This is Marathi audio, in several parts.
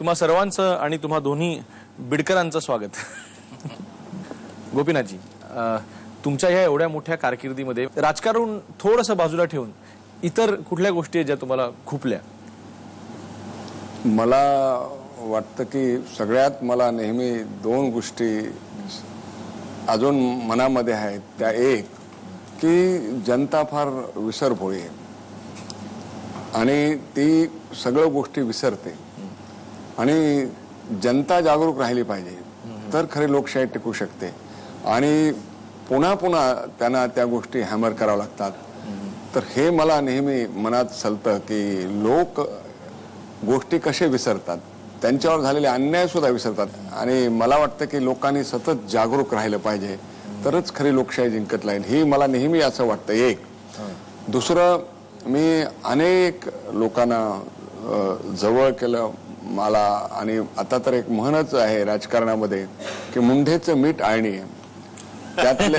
तुम्हा सर्वांचं आणि तुम्हा दोन्ही बिडकरांचं स्वागत। गोपीनाथजी, तुमच्या या एवढ्या मोठ्या कारकिर्दीमध्ये राजकारण थोडंसं बाजूला ठेवून इतर कुठल्या गोष्टी आहेत ज्या तुम्हाला खुपल्या? मला वाटतं की सगळ्यात मला नेहमी दोन गोष्टी अजून मनामध्ये आहेत। त्या एक की जनता फार विसरभोळी आहे आणि ती सगळं गोष्टी विसरते आणि जनता जागरूक राहिली पाहिजे तर खरी लोकशाही टिकू शकते। आणि पुन्हा पुन्हा त्यांना त्या गोष्टी हॅमर कराव्या लागतात। तर हे मला नेहमी मनात सलतं की लोक गोष्टी कसे विसरतात, त्यांच्यावर झालेले अन्याय सुद्धा विसरतात। आणि मला वाटतं की लोकांनी सतत जागरूक राहिलं पाहिजे तरच खरी लोकशाही जिंकत राहील, ही मला नेहमी असं वाटतं। एक दुसरं, मी अनेक लोकांना जवळ केलं मला, आणि आता तर एक म्हणच आहे राजकारणामध्ये की मुंढेचं मीठ आळणी आहे त्यातले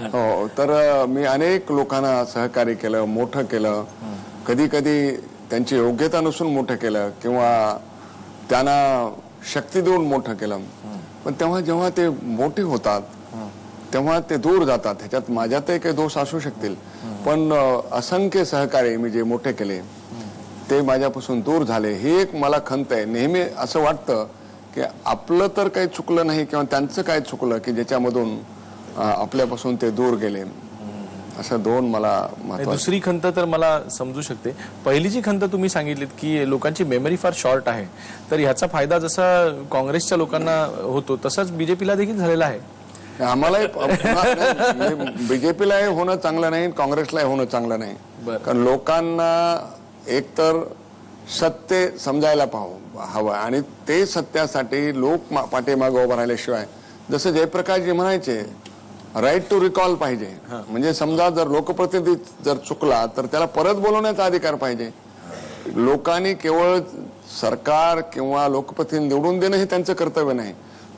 हो, तर मी अनेक लोकांना सहकार्य केलं, मोठं केलं, कधी कधी त्यांची योग्यता नसून मोठं केलं किंवा त्यांना शक्ती देऊन मोठं केलं। पण तेव्हा जेव्हा ते मोठे होतात तेव्हा ते दूर जातात। ह्याच्यात माझ्यातही काही दोष असू शकतील, पण असंख्य सहकारी मी जे मोठे केले ते माझ्यापासून दूर झाले, ही एक मला खंत आहे। नेहमी असं वाटतं की आपलं तर काही चुकलं नाही किंवा त्यांचं काय चुकलं की ज्याच्यामधून आपल्यापासून ते दूर गेले, असं दोन मला महत्त्वाचं। दुसरी खंत तर मला समजू शकते। पहिली जी खंत तुम्ही सांगितलीत की लोकांची मेमरी फार शॉर्ट आहे, तर ह्याचा फायदा जसा काँग्रेसच्या लोकांना होतो तसाच बीजेपीला देखील झालेला आहे। आम्हालाही बीजेपीलाही होणं चांगलं नाही, काँग्रेसलाही होणं चांगलं नाही, कारण लोकांना एकतर सत्य समजायला हवं आणि ते सत्यासाठी लोक पाठीमागे उभं राहिल्याशिवाय, जसं जयप्रकाशजी म्हणायचे, राईट टू रिकॉल पाहिजे। म्हणजे समजा जर लोकप्रतिनिधी जर चुकला तर त्याला परत बोलवण्याचा अधिकार पाहिजे। लोकांनी केवळ सरकार किंवा लोकप्रतिनिधी निवडून देणं हे त्यांचं कर्तव्य नाही,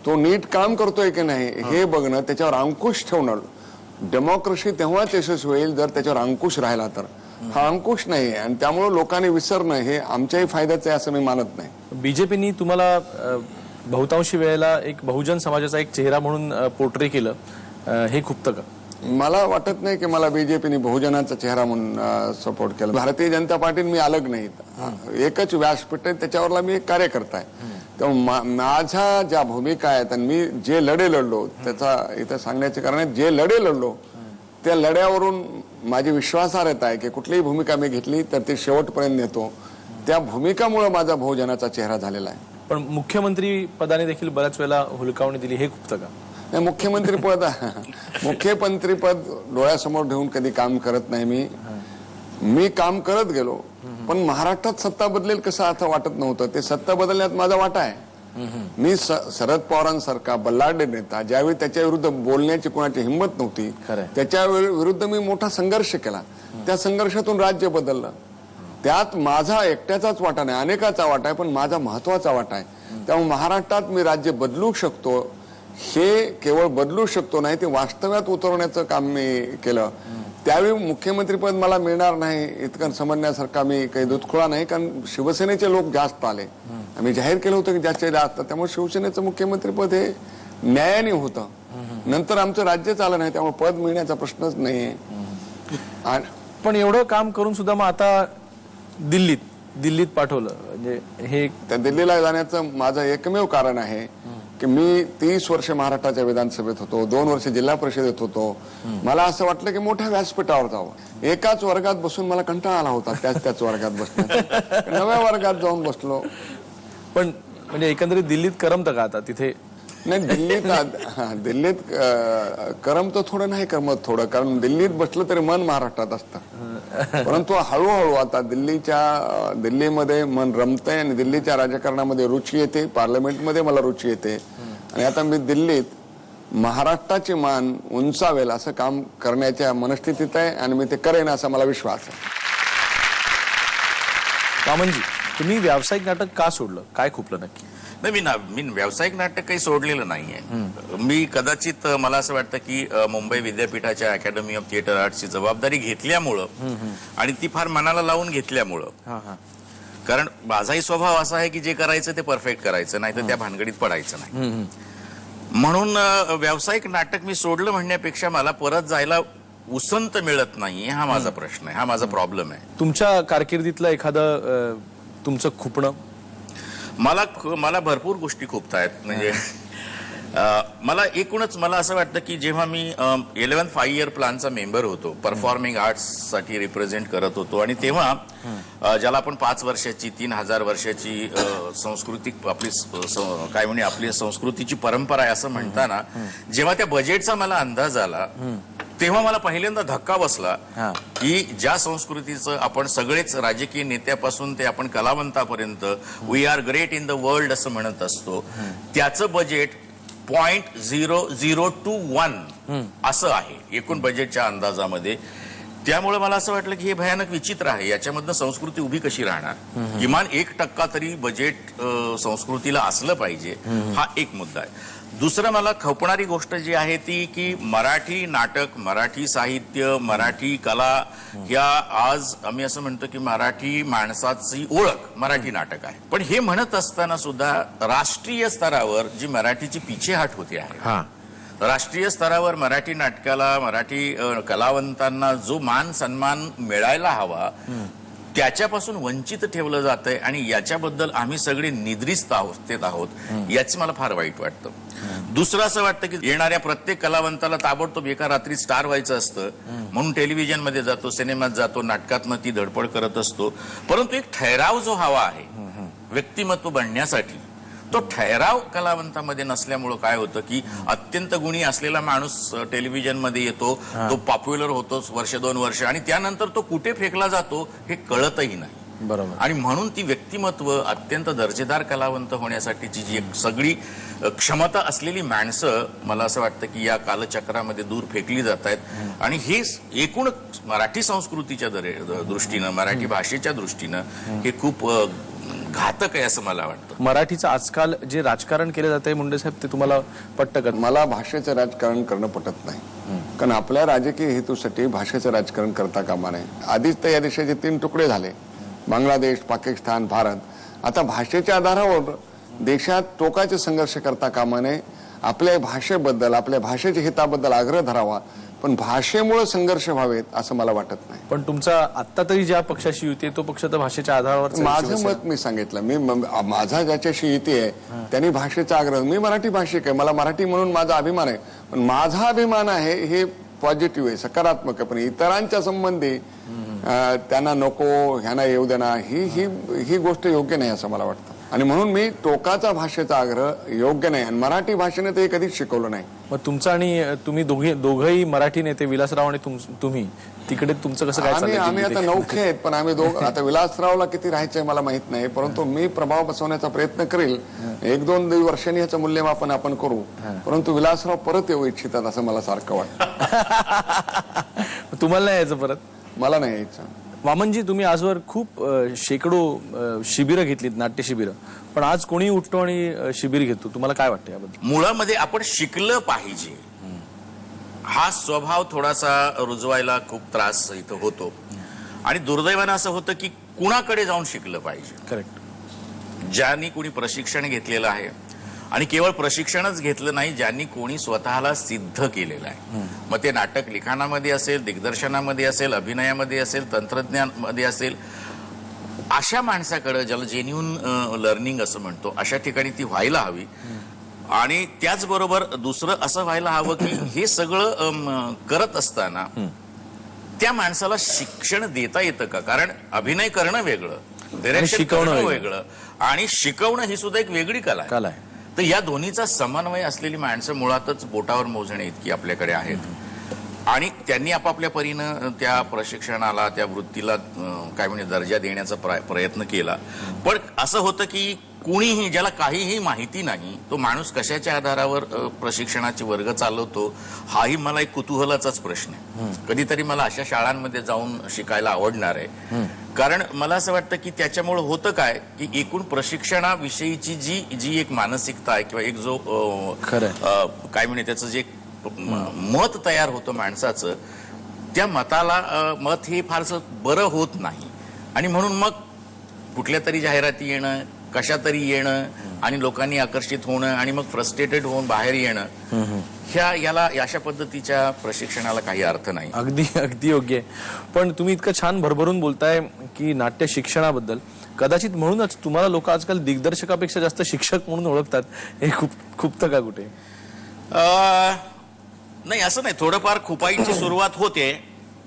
तो नीट काम करतोय की नाही हे बघणं, त्याच्यावर अंकुश ठेवणं। डेमोक्रेसी तेव्हाच यशस्वी होईल जर त्याच्यावर अंकुश राहिला, तर हा अंकुश नाही, आणि त्यामुळे लोकांनी विसरणं हे आमच्याही फायद्याचं आहे असं मी मानत नाही। बीजेपीनी तुम्हाला बहुतांशी वेळेला एक बहुजन समाजाचा एक चेहरा म्हणून पोर्ट्रे केलं, हे खुपतं का? मला वाटत नाही की मला बीजेपीने बहुजनाचा चेहरा म्हणून सपोर्ट केला। भारतीय जनता पार्टीने मी अलग नाही, एकच व्यासपीठ आहे, त्याच्यावरला मी एक कार्यकर्ता आहे। तेव्हा माझ्या ज्या भूमिका आहेत आणि मी जे लढे लढलो, त्याचा इथं सांगण्याचे कारण आहे, जे लढे लढलो त्या लढ्यावरून माझी विश्वासार्हता आहे की कुठलीही भूमिका मी घेतली तर ती शेवटपर्यंत नेतो। त्या भूमिकामुळे माझा बहुजनाचा चेहरा झालेला आहे। पण मुख्यमंत्री पदाने देखील बऱ्याच वेळेला हुलकावणी दिली, हे खुपतं का? नाही, मुख्यमंत्री पद डोळ्यासमोर ठेवून कधी काम करत नाही मी काम करत गेलो, पण महाराष्ट्रात सत्ता बदलेल कसं आता वाटत नव्हतं। ते सत्ता बदलण्यात माझा वाटा आहे। मी शरद पवारांसारखा बल्लाढ्य नेता, ज्यावेळी त्याच्या विरुद्ध बोलण्याची कोणाची हिंमत नव्हती, त्याच्या विरुद्ध मी मोठा संघर्ष केला, त्या संघर्षातून राज्य बदललं। त्यात माझा एकट्याचाच वाटा नाही, अनेकाचा वाटा आहे, पण माझा महत्वाचा वाटा आहे। त्यामुळे महाराष्ट्रात मी राज्य बदलू शकतो, हे केवळ बदलू शकतो नाही, ते वास्तव्यात उतरवण्याचं काम मी केलं। त्यावेळी मुख्यमंत्रीपद मला मिळणार नाही इतकं समजण्यासारखा मी काही दुधखोळा नाही, कारण शिवसेनेचे लोक जास्त आले, आम्ही जाहीर केलं होतं की जास्त जास्त, त्यामुळे शिवसेनेचं मुख्यमंत्रीपद हे न्यायाने होतं। नंतर आमचं राज्य चाललं नाही, त्यामुळे पद मिळण्याचा प्रश्नच नाही। पण एवढं काम करून सुद्धा मग आता दिल्लीत पाठवलं, म्हणजे हे त्या दिल्लीला जाण्याचं माझं एकमेव कारण आहे की मी 30 वर्ष महाराष्ट्राच्या विधानसभेत होतो, 2 वर्ष जिल्हा परिषदेत होतो। मला असं वाटलं की मोठ्या व्यासपीठावर जावं। एकाच वर्गात बसून मला कंटाळा आला होता, त्याच वर्गात बसण्याचा, नव्या वर्गात जाऊन बसलो। पण म्हणजे एकंदरीत दिल्लीत करमतं का आता तिथे? नाही, दिल्लीत करमतं थोडं, नाही करमत थोडं, कारण दिल्लीत बसलं तरी मन महाराष्ट्रात असतं। परंतु हळूहळू आता दिल्लीमध्ये मन रमतंय आणि दिल्लीच्या राजकारणामध्ये रुची येते, पार्लमेंटमध्ये मला रुची येते, आणि आता मी दिल्लीत महाराष्ट्राची मान उंचावेल असं काम करण्याच्या मनस्थितीत आहे, आणि मी ते करेन असा मला विश्वास आहे। कामनजी, तुम्ही व्यावसायिक नाटक का सोडलं? काय खुपलं नक्की? नाही, मी व्यावसायिक नाटक काही सोडलेलं नाहीये। मी कदाचित मला असं वाटतं की मुंबई विद्यापीठाच्या अकॅडमी ऑफ थिएटर आर्ट्सची जबाबदारी घेतल्यामुळं आणि ती फार मनाला लावून घेतल्यामुळं कारण माझाही स्वभाव असा आहे की जे करायचं ते परफेक्ट करायचं, नाही तर त्या भानगडीत पडायचं नाही. म्हणून व्यावसायिक नाटक मी सोडलं म्हणण्यापेक्षा मला परत जायला उसंत मिळत नाही, हा माझा प्रश्न आहे, हा माझा प्रॉब्लेम आहे. तुमच्या कारकिर्दीतलं एखादं तुमचं खुपणं? मला भरपूर गोष्टी खूपत आहेत. म्हणजे मला एकूणच मला असं वाटतं की जेव्हा मी 11th 5 year प्लॅनचा मेंबर होतो, परफॉर्मिंग आर्ट्स साठी रिप्रेझेंट करत होतो, आणि तेव्हा ज्याला आपण 5 वर्षाची 3000 वर्षाची सांस्कृतिक आपली काय म्हणे आपली संस्कृतीची परंपरा आहे असं म्हणताना जेव्हा त्या बजेटचा मला अंदाज आला तेव्हा मला पहिल्यांदा धक्का बसला की ज्या संस्कृतीचं आपण सगळेच राजकीय नेत्यापासून ते आपण कलावंतापर्यंत we are great in the world असं म्हणत असतो, त्याचं बजेट 0.0021 असं आहे एकूण बजेटच्या अंदाजामध्ये. त्यामुळे मला असं वाटलं की हे भयानक विचित्र आहे, याच्यामधनं संस्कृती उभी कशी राहणार. किमान 1% तरी बजेट संस्कृतीला असलं पाहिजे, हा एक मुद्दा आहे. दुसरं मला खपणारी गोष्ट जी आहे ती की मराठी नाटक, मराठी साहित्य, मराठी कला ह्या आज आम्ही असं म्हणतो की मराठी माणसाची ओळख मराठी नाटक आहे. पण हे म्हणत असताना सुद्धा राष्ट्रीय स्तरावर जी मराठीची पिछेहाट होते आहे, राष्ट्रीय स्तरावर मराठी नाटकाला, मराठी कलावंतांना जो मान सन्मान मिळायला हवा त्याच्यापासून वंचित ठेवलं जातंय, आणि याच्याबद्दल आम्ही सगळे निद्रिस्त आहोत, याच मला फार वाईट वाटतं. दुसरं असं वाटतं की येणाऱ्या प्रत्येक कलावंताला ताबडतोब एका रात्री स्टार व्हायचं असतं म्हणून टेलिव्हिजन मध्ये जातो, सिनेमात जातो, नाटकातनं ती धडपड करत असतो. परंतु एक ठहराव जो हवा आहे व्यक्तिमत्व बनण्यासाठी, तो ठहराव कलावंतामध्ये नसल्यामुळं काय होतं की अत्यंत गुणी असलेला माणूस टेलिव्हिजन मध्ये येतो, तो पॉप्युलर होतोच वर्ष 2 वर्ष, आणि त्यानंतर तो कुठे फेकला जातो हे कळतही नाही. बरोबर. आणि म्हणून ती व्यक्तिमत्व अत्यंत दर्जेदार कलावंत होण्यासाठीची जी एक सगळी क्षमता असलेली माणसं मला असं वाटतं की या कालचक्रामध्ये दूर फेकली जात आहेत. आणि हे एकूण मराठी संस्कृतीच्या दृष्टीनं, मराठी भाषेच्या दृष्टीनं हे खूप घातक आहे असं मला वाटतं. मराठीचं आजकाल जे राजकारण केलं जातंय मुंडे साहेब, ते तुम्हाला पटतं का? मला भाषेचं राजकारण करणं पटत नाही, कारण आपल्या राजकीय हेतूसाठी भाषेचं राजकारण करता कामा नये. आधीच तर या देशाचे 3 तुकडे झाले, बांगलादेश, पाकिस्तान, भारत. आता भाषेच्या आधारावर देशात टोकाचे संघर्ष करता कामा नये. आपल्या भाषेबद्दल, आपल्या भाषेच्या हिताबद्दल आग्रह धरावा, पण भाषेमुळे संघर्ष व्हावेत असं मला वाटत नाही. पण तुमचा आता तरी ज्या पक्षाशी युती आहे तो पक्ष तर भाषेच्या आधारावर. माझं मत मी सांगितलं, माझा ज्याच्याशी युती आहे त्यांनी भाषेचा आग्रह. मी मराठी भाषिक आहे, मला मराठी म्हणून माझा अभिमान आहे, पण माझा अभिमान आहे हे पॉझिटिव्ह आहे, सकारात्मक आहे. पण इतरांच्या संबंधी त्यांना नको, ह्यांना येऊ देणार, ही गोष्ट योग्य नाही असं मला वाटतं. आणि म्हणून मी टोकाचा भाषेचा आग्रह योग्य नाही, आणि मराठी भाषेने ते कधीच शिकवलं नाही. मग तुमचं आणि तुम्ही दोघंही मराठी नेते, विलासराव आणि तुम्ही तिकडे तुमचं कसं काय चाललंय? आम्ही आता नौखे आहेत, पण आम्ही आता विलासरावला किती राहायचंय मला माहित नाही, परंतु मी प्रभाव बसवण्याचा प्रयत्न करेल. 1-2 वर्षांनी ह्याचं मूल्यमापन आपण करू, परंतु विलासराव परत येऊ इच्छितात असं मला सारखं वाटतं. तुम्हाला नाही यायचं परत? मला नाही यायचं. वामनजी, तुम्ही आजवर खूप शेकडो शिबिरं घेतलीत, नाट्य शिबिरं, पण आज कोणी उठतो आणि शिबिर घेतो, तुम्हाला काय वाटतं याबद्दल? मुळामध्ये आपण शिकलं पाहिजे हा स्वभाव थोडासा रुजवायला खूप त्रास इथं होतो. आणि दुर्दैवानं असं होतं की कुणाकडे जाऊन शिकलं पाहिजे. करेक्ट. ज्यांनी कोणी प्रशिक्षण घेतलेलं आहे, आणि केवळ प्रशिक्षणच घेतलं नाही, ज्यांनी कोणी स्वतःला सिद्ध केलेलं आहे. मग ते नाटक लिखाणामध्ये असेल, दिग्दर्शनामध्ये असेल, अभिनयामध्ये असेल, तंत्रज्ञानामध्ये असेल, अशा माणसाकडे ज्याला जेन्युन लर्निंग असं म्हणतो, अशा ठिकाणी ती व्हायला हवी. आणि त्याचबरोबर दुसरं असं व्हायला हवं की हे सगळं करत असताना त्या माणसाला शिक्षण देता येतं का? कारण अभिनय करणं वेगळं, डिरेक्शन करणं वेगळं, आणि शिकवणं ही सुद्धा एक वेगळी कला आहे. तर या दोन्हीचा समन्वय असलेली माणसं मुळातच बोटावर मोजणे इतकी आपल्याकडे आहेत. आणि त्यांनी आपापल्या परीनं त्या प्रशिक्षणाला, त्या वृत्तीला काय म्हणजे दर्जा देण्याचा प्रयत्न केला. पण असं होतं की कुणीही, ज्याला काहीही माहिती नाही, तो माणूस कशाच्या आधारावर प्रशिक्षणाचे वर्ग चालवतो, हाही मला एक कुतूहलाचाच प्रश्न आहे. कधीतरी मला अशा शाळांमध्ये जाऊन शिकायला आवडणार आहे. कारण मला असं वाटतं की त्याच्यामुळे होतं काय की एकूण प्रशिक्षणाविषयीची जी एक मानसिकता आहे, किंवा एक जो काय म्हणजे त्याचं जे मत तयार होतं माणसाचं, त्या मताला मत हे फारसं बरं होत नाही. आणि म्हणून मग कुठल्या तरी जाहिराती येणं, कशा तरी येणं आणि लोकांनी आकर्षित होणं आणि मग फ्रस्ट्रेटेड होऊन बाहेर येणं, याला अशा पद्धतीच्या प्रशिक्षणाला काही अर्थ नाही. अगदी अगदी योग्य आहे. पण तुम्ही इतकं छान भरभरून बोलताय की नाट्य शिक्षणाबद्दल, कदाचित म्हणूनच तुम्हाला लोक आजकाल दिग्दर्शकापेक्षा जास्त शिक्षक म्हणून ओळखतात. हे खूप का कुठे? नाही, असं नाही. थोडंफार खुपाईची सुरुवात होते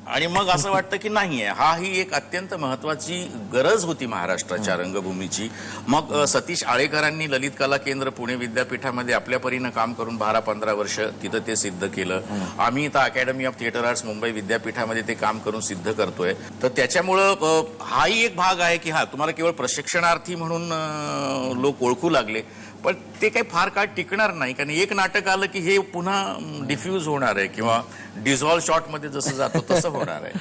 आणि मग असं वाटतं की नाहीये, हा ही एक अत्यंत महत्वाची गरज होती महाराष्ट्राच्या रंगभूमीची. मग सतीश आळेकरांनी ललित कला केंद्र पुणे विद्यापीठामध्ये आपल्या परीनं काम करून 12-15 वर्ष तिथं ते सिद्ध केलं. आम्ही इथं academy of theatre arts Mumbai विद्यापीठामध्ये ते काम करून सिद्ध करतोय. तर त्याच्यामुळं हाही एक भाग आहे की तुम्हाला केवळ प्रशिक्षणार्थी म्हणून लोक ओळखू लागले, पण ते काही फार काळ टिकणार नाही. कारण एक नाटक आलं की हे पुन्हा डिफ्यूज होणार आहे किंवा डिझॉल्व शॉर्टमध्ये जसं जातो तसं होणार आहे.